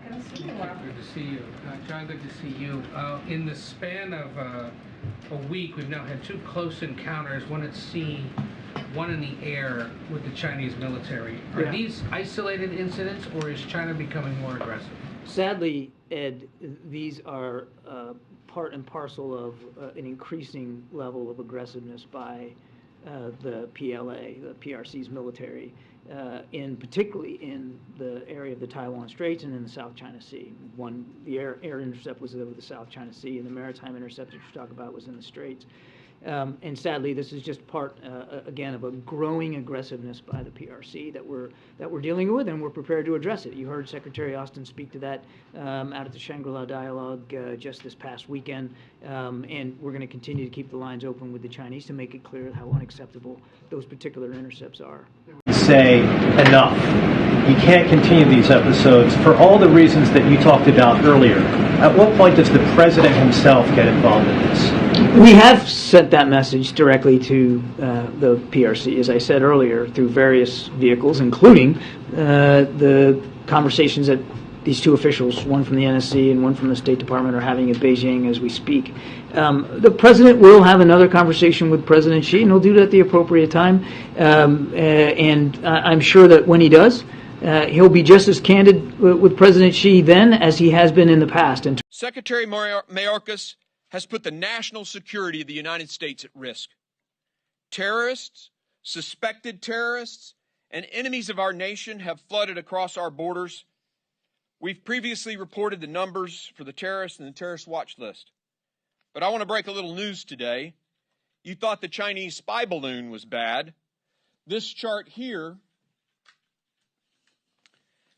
Good to see you. Good to see you. John, good to see you. In the span of a week, we've now had two close encounters, one at sea, one in the air with the Chinese military. Are these isolated incidents, or is China becoming more aggressive? Sadly, Ed, these are part and parcel of an increasing level of aggressiveness by the PLA, the PRC's military, particularly in the area of the Taiwan Straits and in the South China Sea. The air intercept was over the South China Sea, and the maritime intercept that you talk about was in the Straits. And sadly, this is just part, again, of a growing aggressiveness by the PRC that we're dealing with, and we're prepared to address it. You heard Secretary Austin speak to that out at the Shangri-La Dialogue just this past weekend, and we're going to continue to keep the lines open with the Chinese to make it clear how unacceptable those particular intercepts are. Say enough. You can't continue these episodes for all the reasons that you talked about earlier. At what point does the president himself get involved in this? We have sent that message directly to the PRC, as I said earlier, through various vehicles, including the conversations that these two officials, one from the NSC and one from the State Department, are having in Beijing as we speak. The president will have another conversation with President Xi, and he'll do it at the appropriate time. And I'm sure that when he does, he'll be just as candid with President Xi then as he has been in the past. Secretary Mayorkas has put the national security of the United States at risk. Terrorists, suspected terrorists, and enemies of our nation have flooded across our borders. We've previously reported the numbers for the terrorists and the terrorist watch list. But I want to break a little news today. You thought the Chinese spy balloon was bad. This chart here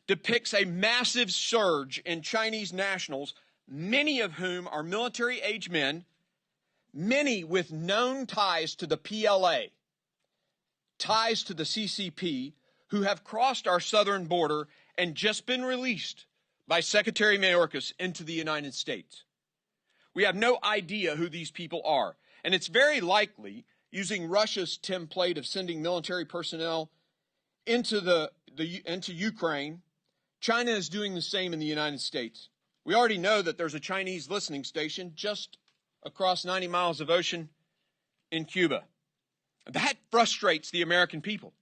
depicts a massive surge in Chinese nationals, many of whom are military-age men, many with known ties to the PLA, ties to the CCP, who have crossed our southern border and just been released by Secretary Mayorkas into the United States. We have no idea who these people are, and it's very likely, using Russia's template of sending military personnel into Ukraine, China is doing the same in the United States. We already know that there's a Chinese listening station just across 90 miles of ocean in Cuba. That frustrates the American people,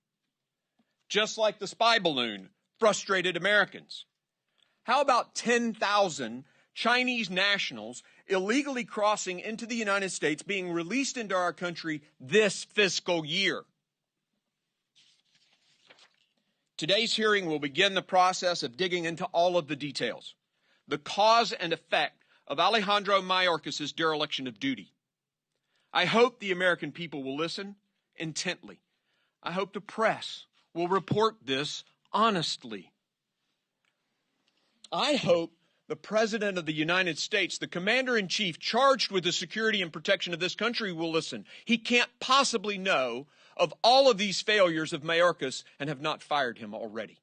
just like the spy balloon frustrated Americans. How about 10,000 Chinese nationals illegally crossing into the United States being released into our country this fiscal year? Today's hearing will begin the process of digging into all of the details, the cause and effect of Alejandro Mayorkas' dereliction of duty. I hope the American people will listen intently. I hope the press will report this honestly. I hope the President of the United States, the Commander-in-Chief charged with the security and protection of this country, will listen. He can't possibly know of all of these failures of Mayorkas and have not fired him already.